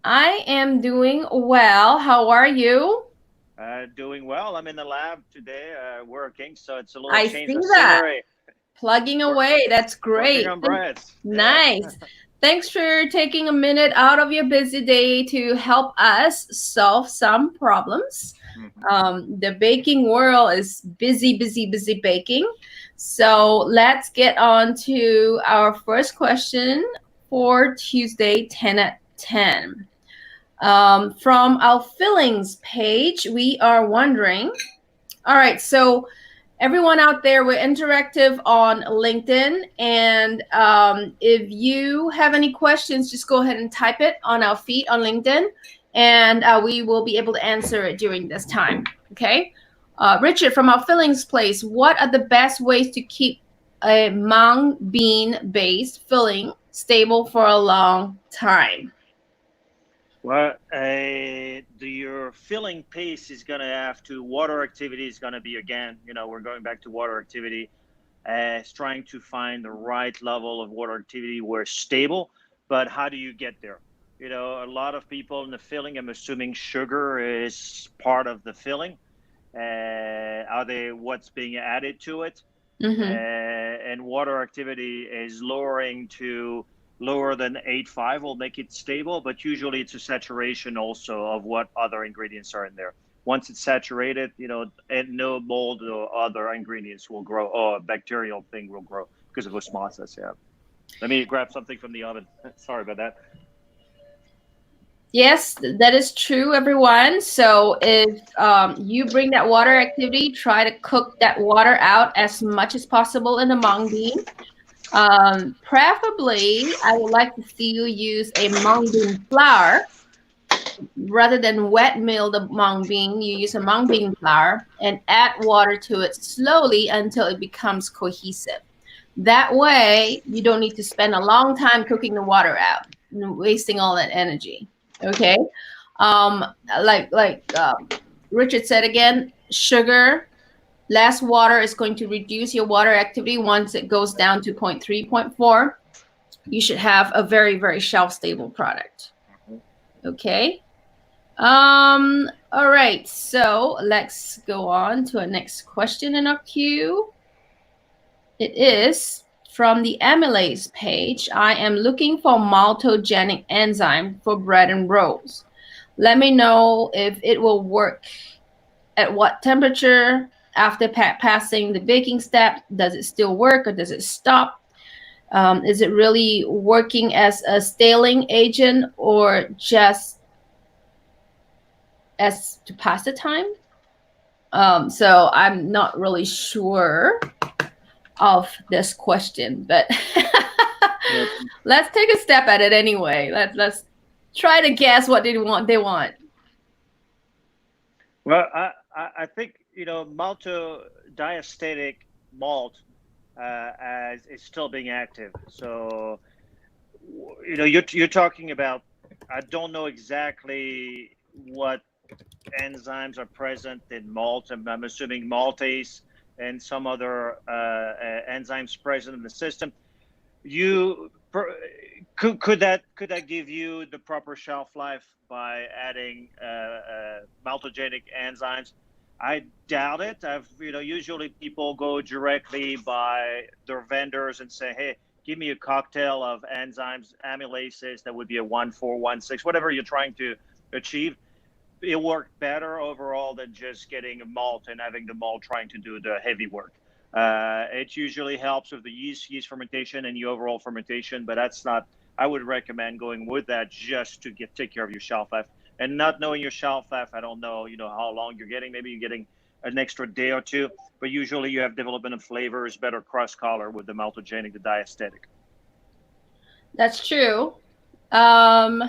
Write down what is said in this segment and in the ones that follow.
I am doing well. How are you? Doing well. I'm in the lab today, working, so it's a little I change see of that. scenery. Plugging Work, away. That's working great. on breads. Yeah. Nice. Thanks for taking a minute out of your busy day to help us solve some problems. hmm The baking world is busy, busy, busy baking. So let's get on to our first question for Tuesday, 10 at 10. From our fillings page, we are wondering. All right, so everyone out there, we're interactive on LinkedIn. And if you have any questions, just go ahead and type it on our feed on LinkedIn, and we will be able to answer it during this time. Okay. Richard, from our fillings place, what are the best ways to keep a mung bean based filling stable for a long time? Well, your filling pace is going to have to, water activity is going to be again, we're going back to water activity, it's trying to find the right level of water activity where it's stable. But how do you get there? A lot of people in the filling, I'm assuming sugar is part of the filling. Are they what's being added to it? Mm-hmm. And water activity is lowering to lower than 8.5 will make it stable, but usually it's a saturation also of what other ingredients are in there. Once it's saturated, and no mold or other ingredients will grow, or a bacterial thing will grow because of osmosis. Yeah. Let me grab something from the oven. Sorry about that. Yes, that is true, everyone. So if you bring that water activity, try to cook that water out as much as possible in the mung bean. Preferably, I would like to see you use a mung bean flour rather than wet mill the mung bean. You use a mung bean flour and add water to it slowly until it becomes cohesive. That way, you don't need to spend a long time cooking the water out, wasting all that energy. Okay. Um, like Richard said again, sugar, less water is going to reduce your water activity. Once it goes down to 0.3, zero point 0.4, you should have a very, very shelf stable product. Okay. All right. So let's go on to our next question in our queue. It is from the amylase page. I am looking for maltogenic enzyme for bread and rolls. Let me know if it will work at what temperature after passing the baking step. Does it still work or does it stop? Is it really working as a staling agent or just as to pass the time? So I'm not really sure of this question, but Yep. let's take a step at it anyway. Let's try to guess what they want. They want. Well, I think maltodiastatic malt as is still being active. So you're talking about. I don't know exactly what enzymes are present in malt. I'm assuming maltase and some other enzymes present in the system. You could that give you the proper shelf life by adding maltogenic enzymes? I doubt it. I've usually people go directly by their vendors and say, hey, give me a cocktail of enzymes, amylases. That would be a 1,4,1,6, whatever you're trying to achieve. It worked better overall than just getting a malt and having the malt trying to do the heavy work. It usually helps with the yeast fermentation and the overall fermentation, but that's not. I would recommend going with that just to take care of your shelf life. And not knowing your shelf life, I don't know, how long you're getting. Maybe you're getting an extra day or two, but usually you have development of flavors, better crust color with the maltogenic, the diastatic. That's true. Um,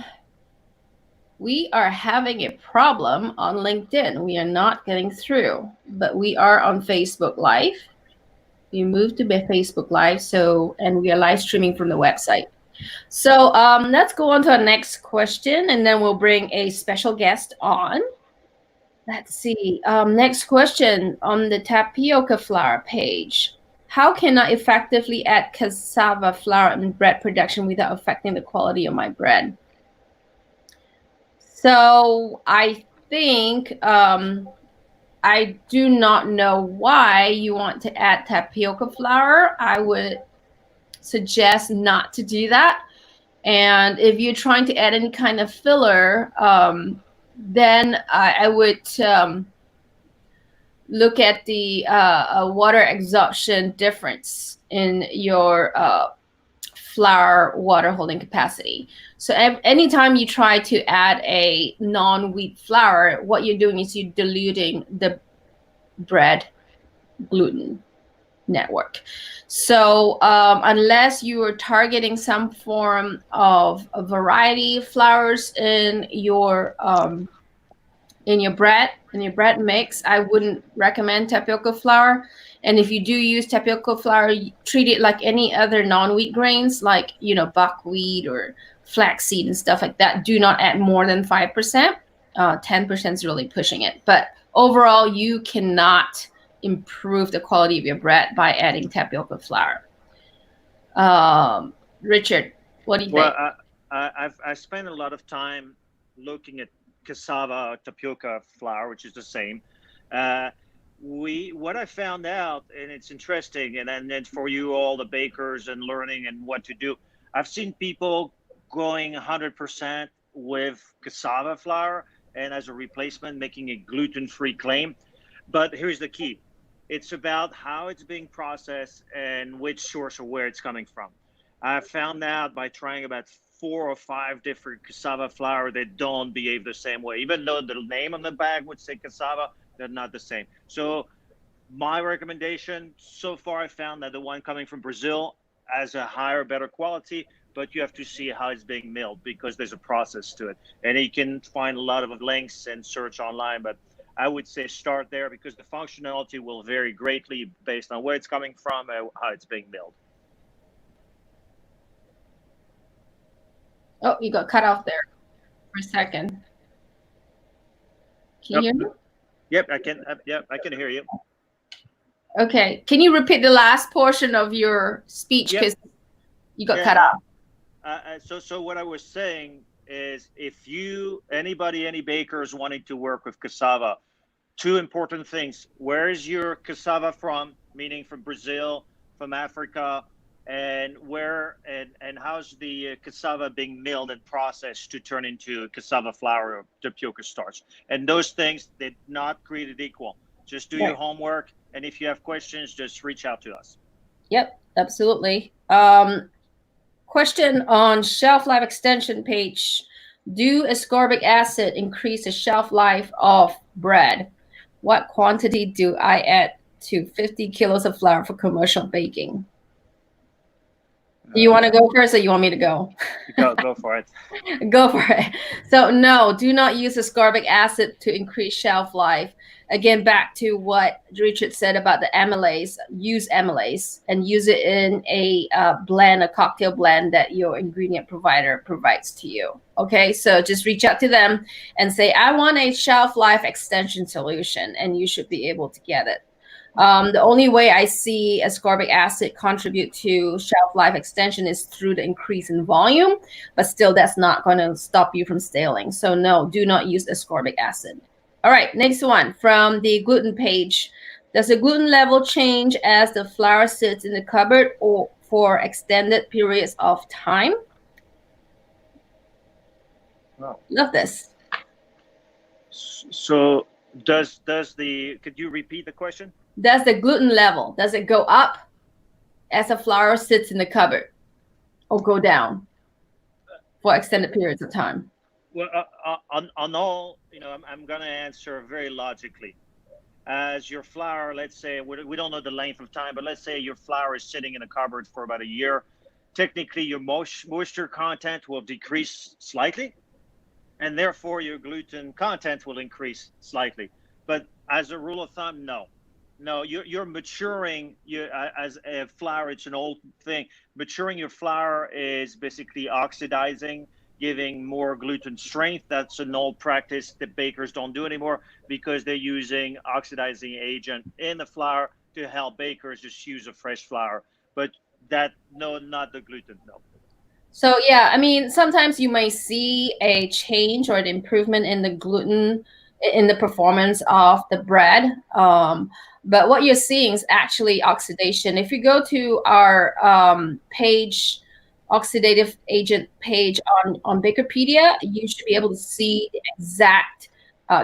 we are having a problem on LinkedIn. We are not getting through, but we are on Facebook Live. We moved to Facebook Live, and we are live streaming from the website. So let's go on to our next question, and then we'll bring a special guest on. Let's see. Next question on the tapioca flour page. How can I effectively add cassava flour in bread production without affecting the quality of my bread? So I think I do not know why you want to add tapioca flour. I would suggest not to do that. And if you're trying to add any kind of filler, then I would look at the water absorption difference in your flour water holding capacity. So anytime you try to add a non-wheat flour, what you're doing is you're diluting the bread gluten network. So unless you are targeting some form of a variety of flours in your bread mix, I wouldn't recommend tapioca flour. And if you do use tapioca flour, treat it like any other non-wheat grains, like buckwheat or flaxseed and stuff like that. Do not add more than 5%. 10% is really pushing it. But overall, you cannot improve the quality of your bread by adding tapioca flour. Richard, what do you think? Well, I spent a lot of time looking at cassava tapioca flour, which is the same. What I found out, and it's interesting, and then for you all the bakers and learning and what to do, I've seen people going 100% with cassava flour and as a replacement making a gluten-free claim. But here's the key. It's about how it's being processed and which source or where it's coming from. I found out by trying about 4 or 5 different cassava flour that don't behave the same way. Even though the name on the bag would say cassava, they're not the same. So my recommendation so far, I found that the one coming from Brazil has a higher, better quality, but you have to see how it's being milled because there's a process to it. And you can find a lot of links and search online, but I would say start there because the functionality will vary greatly based on where it's coming from and how it's being milled. Oh, you got cut off there for a second. Can you hear me? Yep, I can. Yep, I can hear you. Okay. Can you repeat the last portion of your speech because you got cut off? So what I was saying is, if any bakers wanting to work with cassava, 2 important things: where is your cassava from? Meaning from Brazil, from Africa. And how's the cassava being milled and processed to turn into cassava flour or tapioca starch? And those things, they're not created equal. Just do your homework. And if you have questions, just reach out to us. Yep, absolutely. Question on shelf life extension page. Do ascorbic acid increase the shelf life of bread? What quantity do I add to 50 kilos of flour for commercial baking? Do you want to go first or you want me to go? Go for it. Go for it. So no, do not use ascorbic acid to increase shelf life. Again, back to what Richard said about the amylase. Use amylase and use it in a blend, a cocktail blend that your ingredient provider provides to you. Okay, so just reach out to them and say, I want a shelf life extension solution, and you should be able to get it. The only way I see ascorbic acid contribute to shelf life extension is through the increase in volume, but still that's not going to stop you from staling. So no, do not use ascorbic acid. All right, next one from the gluten page. Does the gluten level change as the flour sits in the cupboard or for extended periods of time? Wow. Love this. So could you repeat the question? Does the gluten level, does it go up as a flour sits in the cupboard or go down for extended periods of time? Well, on all, I'm going to answer very logically. As your flour, let's say, we don't know the length of time, but let's say your flour is sitting in a cupboard for about a year. Technically, your moisture content will decrease slightly, and therefore your gluten content will increase slightly. But as a rule of thumb, no, you're maturing. As a flour, it's an old thing. Maturing your flour is basically oxidizing, giving more gluten strength. That's an old practice that bakers don't do anymore because they're using oxidizing agent in the flour to help bakers just use a fresh flour. But not the gluten, no. So yeah, I mean, sometimes you may see a change or an improvement in the gluten in the performance of the bread. But what you're seeing is actually oxidation. If you go to our page, oxidative agent page on Bakerpedia, you should be able to see the exact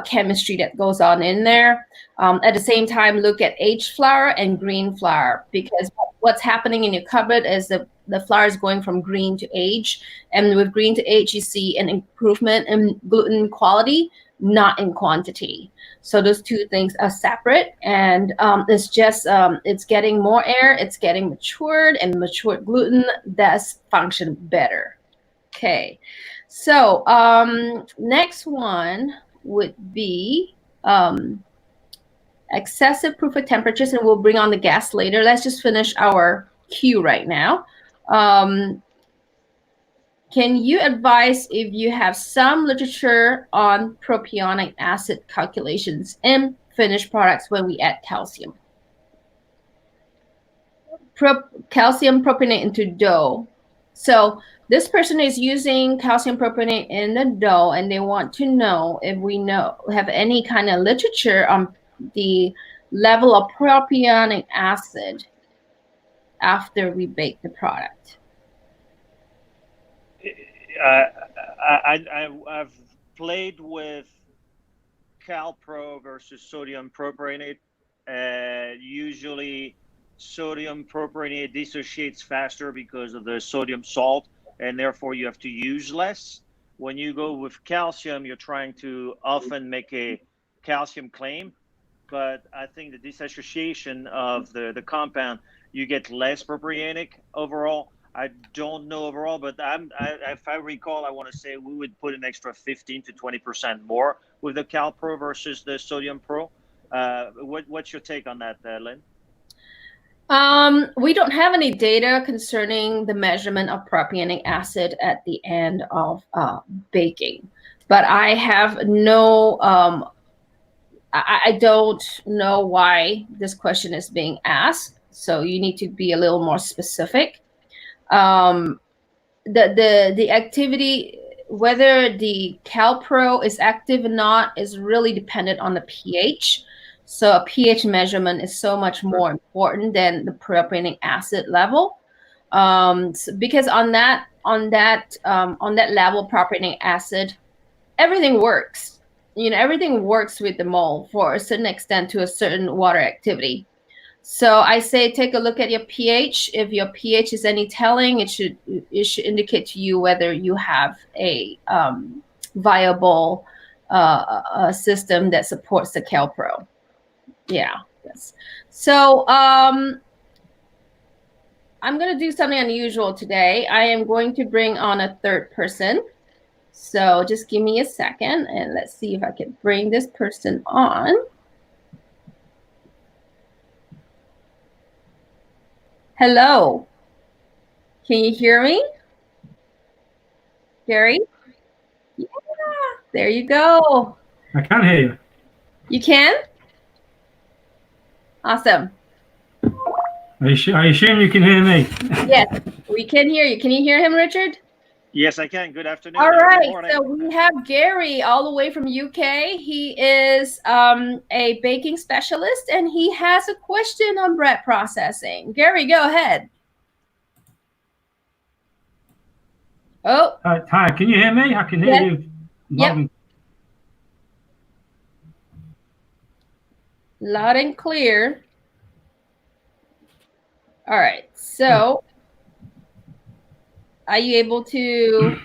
chemistry that goes on in there. At the same time, look at aged flour and green flour, because what's happening in your cupboard is the flour is going from green to age. And with green to age, you see an improvement in gluten quality, not in quantity. So those two things are separate, and it's just it's getting more air, it's getting matured, and matured gluten does function better. Okay, so next one would be excessive proof of temperatures, and we'll bring on the gas later. Let's just finish our queue right now. Can you advise if you have some literature on propionic acid calculations in finished products when we add calcium? Calcium propionate into dough. So this person is using calcium propionate in the dough, and they want to know if we have any kind of literature on the level of propionic acid after we bake the product. I've played with CalPro versus sodium propionate. Usually, sodium propionate dissociates faster because of the sodium salt, and therefore you have to use less. When you go with calcium, you're trying to often make a calcium claim, but I think the dissociation of the compound, you get less propionic overall. I don't know overall, but if I recall, I want to say we would put an extra 15 to 20% more with the CalPro versus the Sodium Pro. What's your take on that, Lynn? We don't have any data concerning the measurement of propionic acid at the end of baking, but I have no, I don't know why this question is being asked. So you need to be a little more specific. The activity, whether the CalPro is active or not, is really dependent on the pH. So a pH measurement is so much more important than the propionic acid level, because on that level, propionic acid, everything works. Everything works with the mole for a certain extent to a certain water activity. So I say take a look at your pH. If your pH is any telling, it should indicate to you whether you have a viable system that supports the CalPro. Yeah. Yes. So I'm going to do something unusual today. I am going to bring on a third person. So just give me a second, and let's see if I can bring this person on. Hello. Can you hear me? Gary? Yeah, there you go. I can hear you. You can? Awesome. I assume you can hear me. Yes, we can hear you. Can you hear him, Richard? Yes, I can. Good afternoon. All right. Good So we have Gary all the way from UK. He is a baking specialist, and he has a question on bread processing. Gary, go ahead. Oh. Hi, can you hear me? I can hear you. Yep. Loud and clear. All right. So are you able to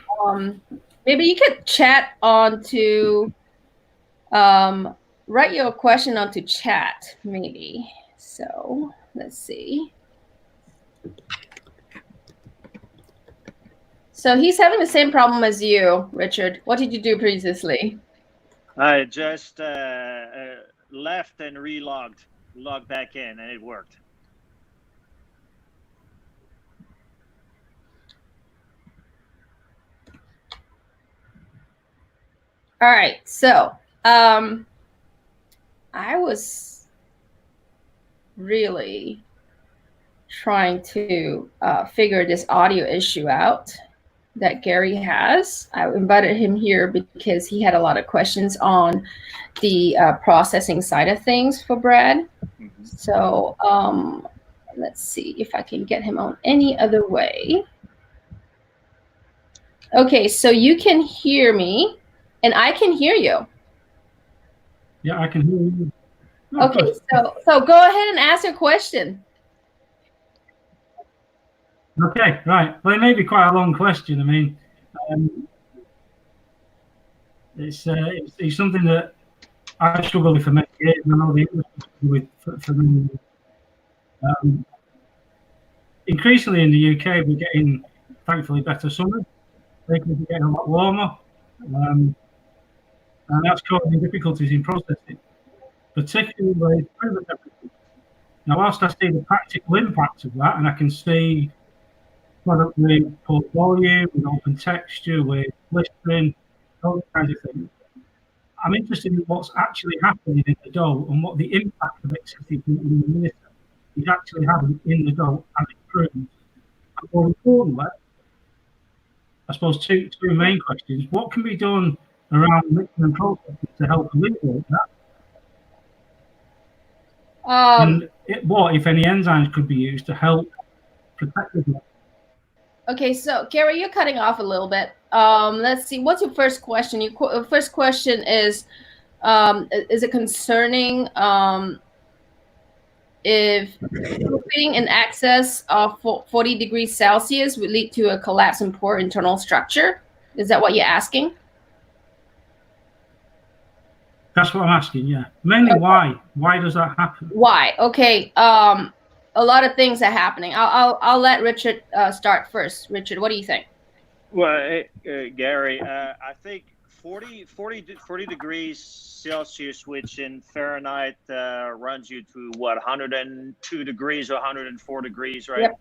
maybe you could chat onto write your question onto chat, maybe. So let's see. So he's having the same problem as you, Richard. What did you do previously? I just left and logged back in, and it worked. All right, so I was really trying to figure this audio issue out. that Gary has. I invited him here because he had a lot of questions on the processing side of things for bread. Mhm. So let's see if I can get him on any other way. Okay, so you can hear me and I can hear you. Yeah, I can hear you. Oh, okay, so go ahead and ask your question. Okay, right. Well, it may be quite a long question. I mean, it's something that I struggled with for many years, and I know the industry struggled with for many years. Increasingly in the UK, we're getting, thankfully, better summers. They can be getting a lot warmer, and that's causing difficulties in processing, particularly with river temperatures. Now, whilst I see the practical impact of that, and I can see product with poor volume, with open texture, with blistering, those kinds of things, I'm interested in what's actually happening in the dough and what the impact of excessive gluten in the is actually having in the dough as it proves. And more importantly, I suppose two main questions. What can be done around mixing and processing to help alleviate that? And what, if any, enzymes could be used to help protect the dough? Okay, so Gary, you're cutting off a little bit. Let's see. What's your first question? Your first question is it concerning if proofing in excess of 40 degrees Celsius would lead to a collapse in poor internal structure? Is that what you're asking? That's what I'm asking, yeah. Mainly okay. Why? Why does that happen? Why? Okay. A lot of things are happening. I'll let Richard start first. Richard, what do you think? Well, Gary, I think 40 degrees Celsius, which in Fahrenheit runs you to what, 102 degrees or 104 degrees, right? Yep.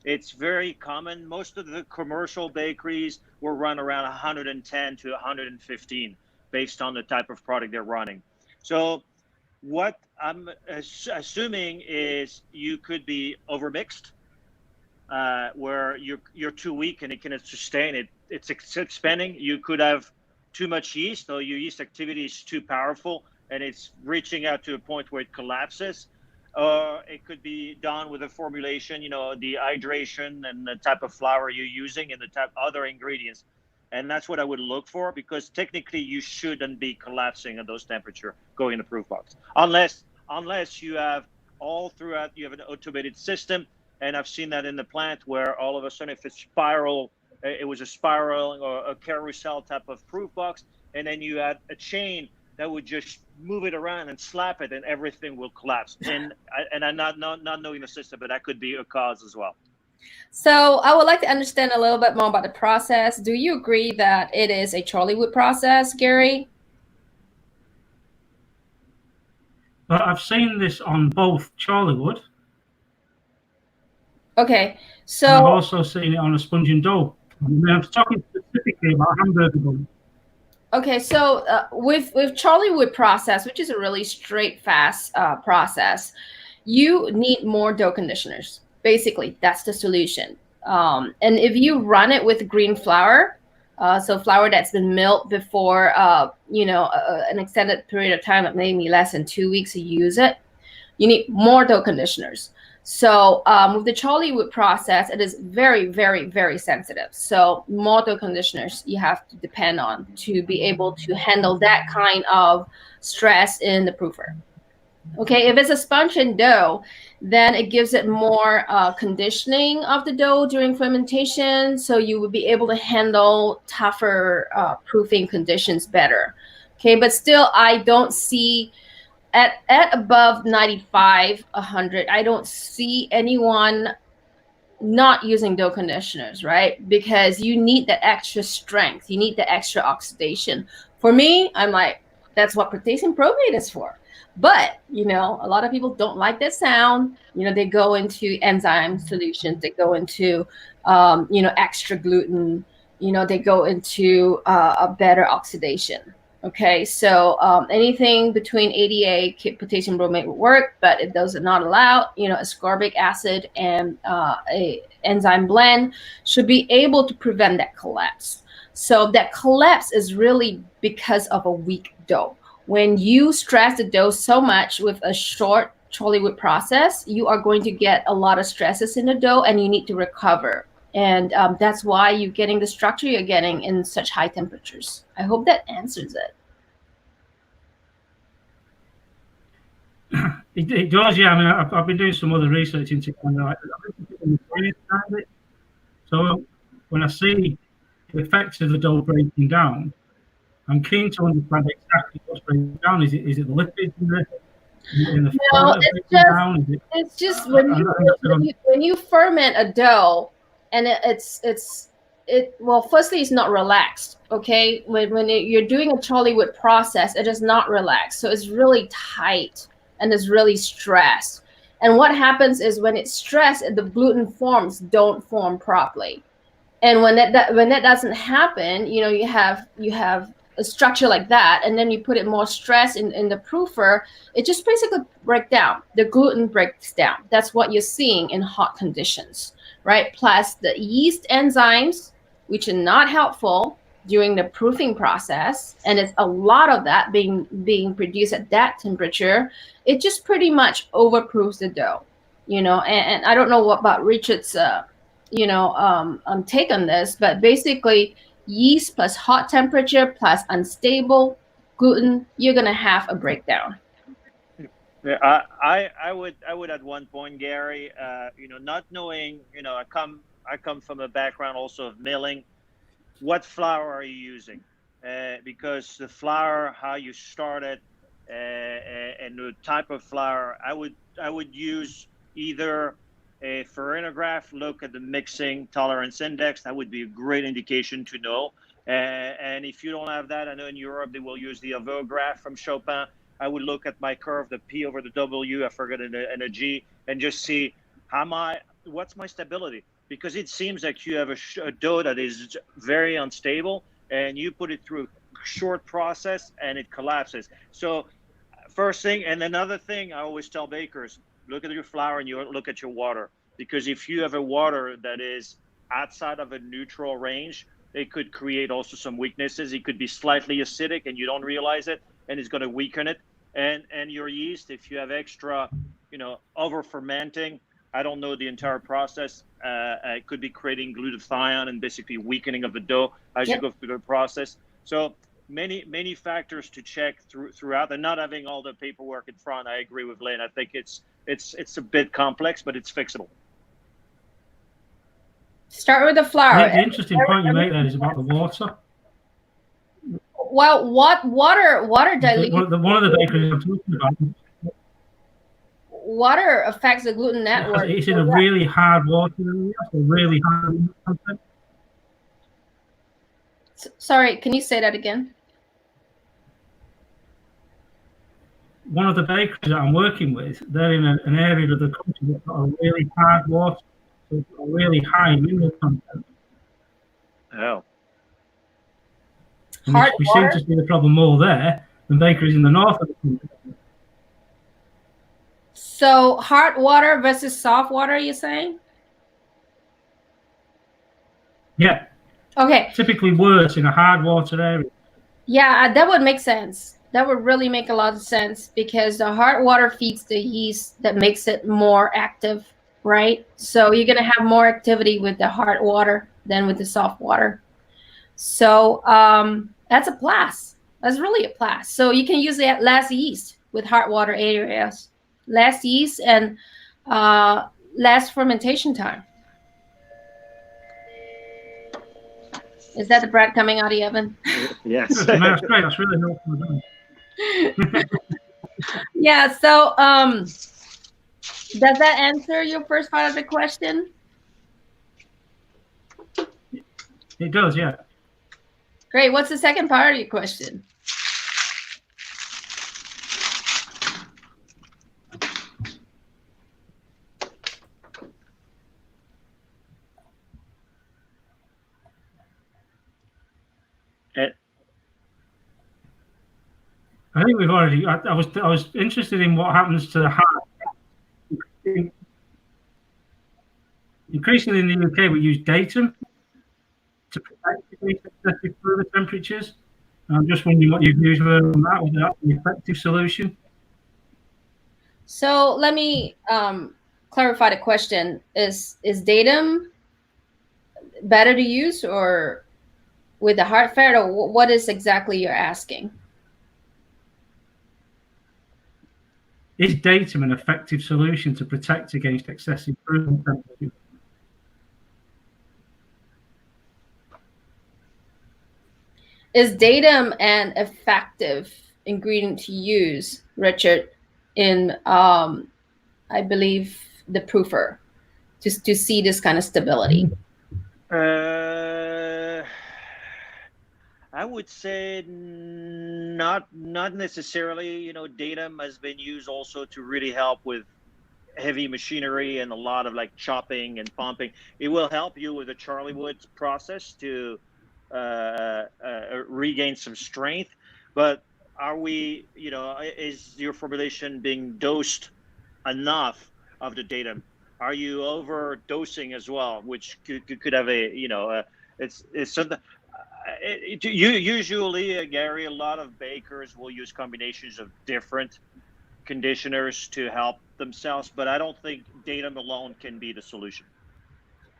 It's very common. Most of the commercial bakeries will run around 110 to 115 based on the type of product they're running. So what I'm assuming is you could be overmixed, where you're too weak and it cannot sustain it. It's expanding. You could have too much yeast, or your yeast activity is too powerful and it's reaching out to a point where it collapses. Or it could be done with a formulation, you know, the hydration and the type of flour you're using and the type of other ingredients. And that's what I would look for, because technically you shouldn't be collapsing at those temperatures going in the proof box, unless you have all throughout, you have an automated system. And I've seen that in the plant where all of a sudden, if it's spiral, it was a spiral or a carousel type of proof box, and then you had a chain that would just move it around and slap it, and everything will collapse. And I'm not knowing the system, but that could be a cause as well. So I would like to understand a little bit more about the process. Do you agree that it is a Charliewood process, Gary? Well, I've seen this on both Charliewood. Okay, so and I've also seen it on a sponge and dough. I'm talking specifically about hamburger bun. Okay, so with Charliewood process, which is a really straight, fast process, you need more dough conditioners. Basically, that's the solution. And if you run it with green flour, so flour that's been milled before, an extended period of time, maybe less than 2 weeks to use it, you need more dough conditioners. So with the Charliewood process, it is very, very, very sensitive. So more dough conditioners you have to depend on to be able to handle that kind of stress in the proofer. Okay, if it's a sponge and dough, then it gives it more conditioning of the dough during fermentation. So you would be able to handle tougher proofing conditions better. Okay, but still, I don't see at above 95, 100, I don't see anyone not using dough conditioners, right? Because you need that extra strength. You need the extra oxidation. For me, I'm like, that's what protease probate is for. But, a lot of people don't like that sound. They go into enzyme solutions. They go into, extra gluten. They go into a better oxidation. Okay, so anything between 88 potassium bromate would work, but it does not allow. Ascorbic acid and a enzyme blend should be able to prevent that collapse. So that collapse is really because of a weak dough. When you stress the dough so much with a short Charlie Wood process, you are going to get a lot of stresses in the dough, and you need to recover. And that's why you're getting the structure you're getting in such high temperatures. I hope that answers it. It does, yeah. I mean, I've been doing some other research into kind of it. So when I see the effects of the dough breaking down, I'm keen to understand exactly what's breaking down. Is it the lipids in the No, flour breaking down? It's just when you ferment a dough, and well, firstly, it's not relaxed. Okay, when you're doing a Charlie Wood process, it is not relaxed, so it's really tight and it's really stressed. And what happens is when it's stressed, the gluten forms don't form properly. And when that doesn't happen, you have a structure like that, and then you put it more stress in the proofer, it just basically breaks down. The gluten breaks down. That's what you're seeing in hot conditions, right? Plus the yeast enzymes, which are not helpful during the proofing process, and it's a lot of that being produced at that temperature. It just pretty much overproofs the dough, and I don't know what about Richard's take on this, but basically yeast plus hot temperature plus unstable gluten, you're gonna have a breakdown. Yeah, I would at one point, Gary, not knowing, I come from a background also of milling. What flour are you using? Because the flour, how you start it, and the type of flour, I would use either a farinograph, look at the mixing tolerance index. That would be a great indication to know. And if you don't have that, I know in Europe they will use the Avogadro from Chopin. I would look at my curve, the P over the W, I forgot, and a G, and just see what's my stability. Because it seems like you have a dough that is very unstable, and you put it through a short process and it collapses. So first thing, and another thing I always tell bakers, look at your flour and you look at your water. Because if you have a water that is outside of a neutral range, it could create also some weaknesses. It could be slightly acidic and you don't realize it, and it's going to weaken it. And your yeast, if you have extra, over fermenting, I don't know the entire process. It could be creating glutathione and basically weakening of the dough as you go through the process. So many factors to check throughout, and not having all the paperwork in front. I agree with Lynn. I think it's a bit complex, but it's fixable. Start with the flour. The interesting point you make there is about the water. Well, water dilute. One of the bakeries I'm talking about. Water affects the gluten network. It's in a really hard water area, so really hard content. Sorry, can you say that again? One of the bakeries that I'm working with, they're in an area of the country that's got a really hard water, so it's got a really high mineral content. Oh. We seem to see the problem more there than bakeries in the north of the country. So hard water versus soft water, you're saying? Yeah. Okay. Typically worse in a hard water area. Yeah, that would make sense. That would really make a lot of sense, because the hard water feeds the yeast that makes it more active, right? So you're going to have more activity with the hard water than with the soft water. So that's a plus. That's really a plus. So you can use less yeast with hard water areas. Less yeast and less fermentation time. Is that the bread coming out of the oven? Yes. That's great. That's really helpful. Yeah. So does that answer your first part of the question? It does, yeah. Great. What's the second part of your question? I think we've already. I was interested in what happens to the heart. Increasingly in the UK, we use datum to protect against excessive further temperatures. I'm just wondering what your views were on that. Was that an effective solution? So let me clarify the question. Is datum better to use, or with the heart ferret, or what is exactly you're asking? Is datum an effective solution to protect against excessive further temperatures? Is datum an effective ingredient to use, Richard, in I believe the proofer, to see this kind of stability? I would say not necessarily. You know, datum has been used also to really help with heavy machinery and a lot of like chopping and pumping. It will help you with the Charlie Woods process to regain some strength. But are we, you know, is your formulation being dosed enough of the datum? Are you overdosing as well, which could have a, you know, it's something. Usually, Gary, a lot of bakers will use combinations of different conditioners to help themselves, but I don't think datum alone can be the solution.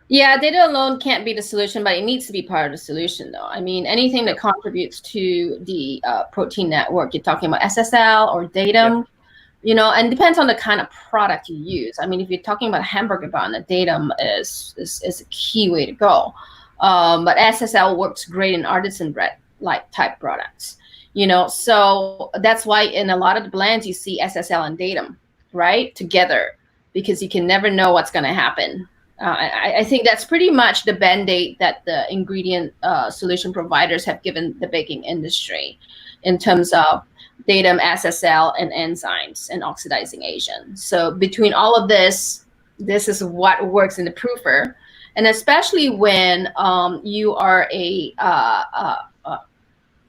Yeah, data alone can't be the solution, but it needs to be part of the solution, though. I mean, anything that contributes to the protein network, you're talking about SSL or datum, you know, and depends on the kind of product you use. I mean, if you're talking about a hamburger bun, the datum is a key way to go. But SSL works great in artisan bread like type products, you know, so that's why in a lot of the blends you see SSL and datum right together, because you can never know what's going to happen. I think that's pretty much the band-aid that the ingredient solution providers have given the baking industry in terms of datum, SSL, and enzymes and oxidizing agent. So between all of this is what works in the proofer. And especially when you are a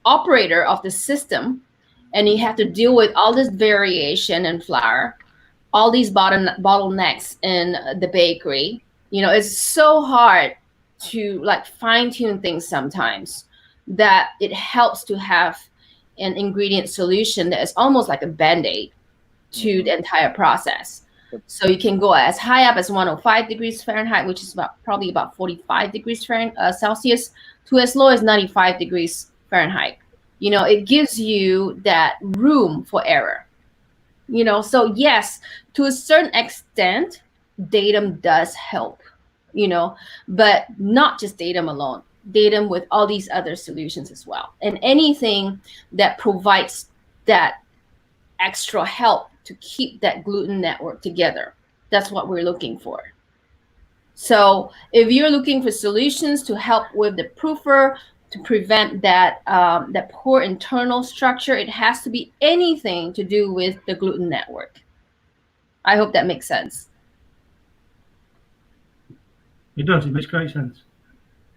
operator of the system and you have to deal with all this variation in flour, all these bottlenecks in the bakery, you know, it's so hard to like fine tune things sometimes that it helps to have an ingredient solution that is almost like a band-aid to the entire process. So you can go as high up as 105 degrees Fahrenheit, which is probably about 45 degrees Celsius, to as low as 95 degrees Fahrenheit. You know, it gives you that room for error. You know, so yes, to a certain extent, datum does help, you know, but not just datum alone, datum with all these other solutions as well. And anything that provides that extra help to keep that gluten network together, that's what we're looking for. So if you're looking for solutions to help with the proofer, to prevent that that poor internal structure, it has to be anything to do with the gluten network. I hope that makes sense. It does. It makes great sense.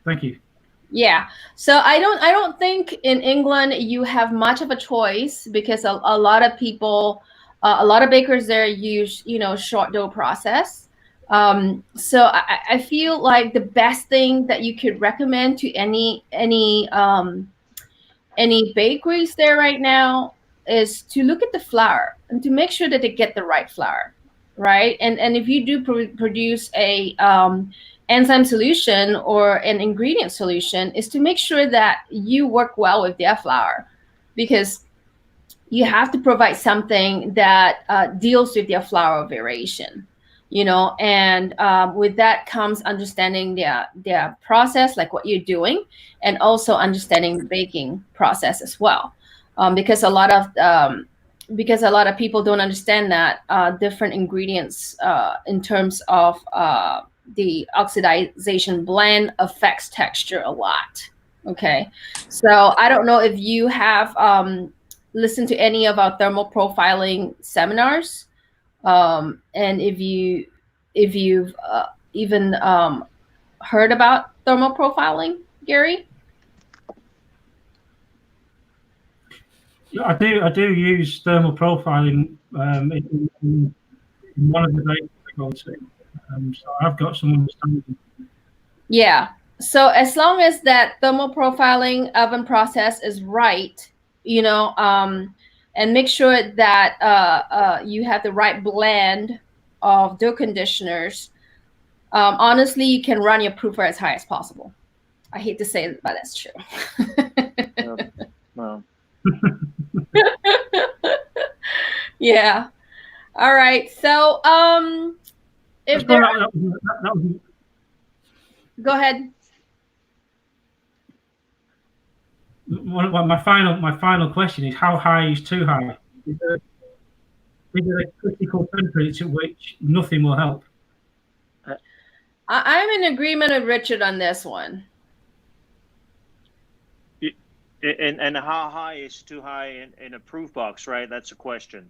Thank you. Yeah. So I don't think in England you have much of a choice, because a lot of people, a lot of bakers there use, you know, short dough process. So I feel like the best thing that you could recommend to any bakeries there right now is to look at the flour and to make sure that they get the right flour, right? And if you do produce a enzyme solution or an ingredient solution, is to make sure that you work well with their flour, because you have to provide something that deals with their flour variation, you know, and with that comes understanding their process, like what you're doing, and also understanding the baking process as well, because a lot of people don't understand that different ingredients in terms of the oxidization blend affects texture a lot. Okay, so I don't know if you have listened to any of our thermal profiling seminars, and if you've even heard about thermal profiling, Gary. I do use thermal profiling in one of the data I go to. So I've got some understanding. Yeah. So as long as that thermal profiling oven process is right, you know, and make sure that you have the right blend of dough conditioners. Honestly, you can run your proofer as high as possible. I hate to say it, but that's true. Well. Yeah. All right. So, if there, go ahead. My final question is: how high is too high? Is there a critical temperature at which nothing will help? I'm in agreement with Richard on this one. And how high is too high in a proof box, right? That's a question.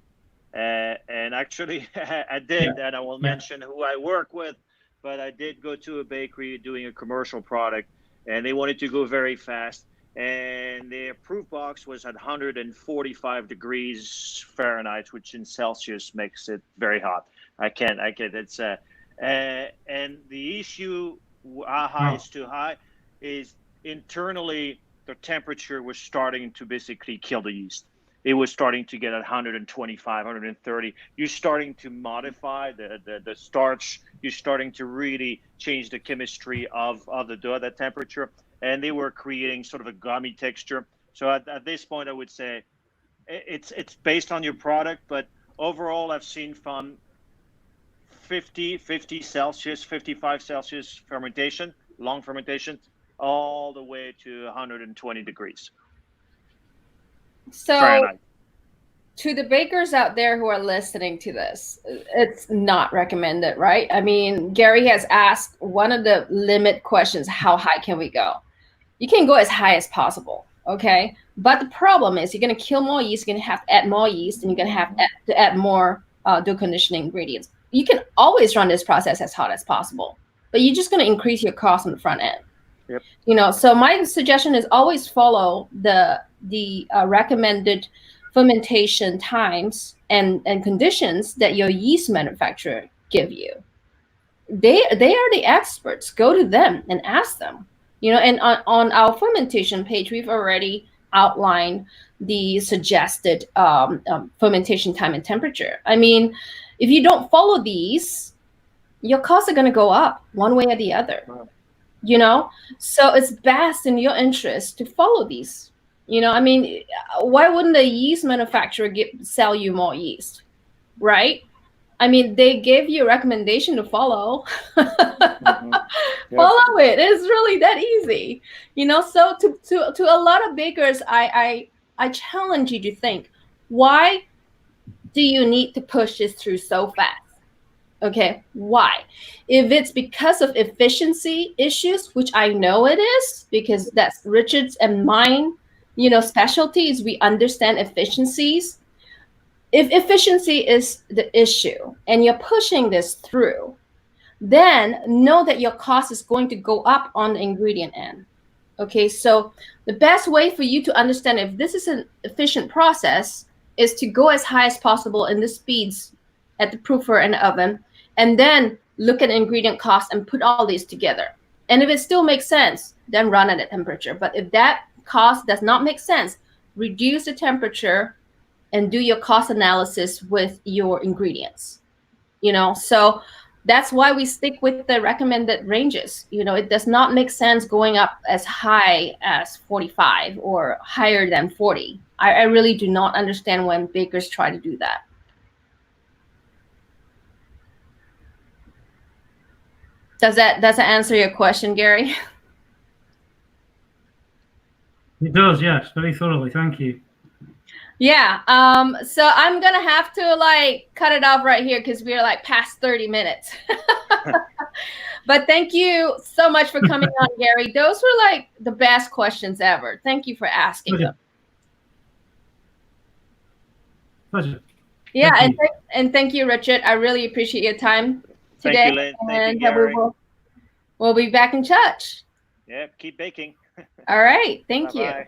And actually, I did, and I will mention who I work with, but I did go to a bakery doing a commercial product, and they wanted to go very fast. And their proof box was at 145 degrees Fahrenheit, which in Celsius makes it very hot. It's and the issue, how high is too high, is internally the temperature was starting to basically kill the yeast. It was starting to get at 125, 130. You're starting to modify the starch. You're starting to really change the chemistry of the dough at that temperature. And they were creating sort of a gummy texture. So at this point, I would say it's based on your product. But overall, I've seen from 50 Celsius, 55 Celsius fermentation, long fermentation, all the way to 120 degrees. So, Fahrenheit. To the bakers out there who are listening to this, it's not recommended, right? I mean, Gary has asked one of the limit questions: how high can we go? You can go as high as possible, okay? But the problem is you're going to kill more yeast. You're going to have to add more yeast, and you're going to have to add more dough conditioning ingredients. You can always run this process as hot as possible, but you're just going to increase your cost on the front end. Yep. You know, so my suggestion is always follow the recommended fermentation times and conditions that your yeast manufacturer give you. They are the experts. Go to them and ask them. You know, and on our fermentation page, we've already outlined the suggested fermentation time and temperature. I mean, if you don't follow these, your costs are going to go up one way or the other. Wow. You know, so it's best in your interest to follow these. You know, I mean, why wouldn't the yeast manufacturer sell you more yeast, right? I mean, they gave you a recommendation to follow. Mm-hmm. Yep. Follow it. It's really that easy. You know, so to a lot of bakers, I challenge you to think, why do you need to push this through so fast? Okay, why? If it's because of efficiency issues, which I know it is, because that's Richard's and mine, you know, specialties, we understand efficiencies. If efficiency is the issue and you're pushing this through, then know that your cost is going to go up on the ingredient end. Okay, so the best way for you to understand if this is an efficient process is to go as high as possible in the speeds at the proofer and the oven, and then look at ingredient costs and put all these together. And if it still makes sense, then run at a temperature. But if that cost does not make sense, reduce the temperature and do your cost analysis with your ingredients. You know, so that's why we stick with the recommended ranges. You know, it does not make sense going up as high as 45 or higher than 40. I really do not understand when bakers try to do that. Does that answer your question, Gary? It does, yes, very thoroughly. Thank you. Yeah. So I'm gonna have to like cut it off right here because we're like past 30 minutes. But thank you so much for coming on, Gary. Those were like the best questions ever. Thank you for asking them. Pleasure. Yeah, and thank you, Richard. I really appreciate your time today. Thank you, Lynn. Thank you, Gary. We'll be back in touch. Yeah, keep baking. All right. Thank you. Bye-bye.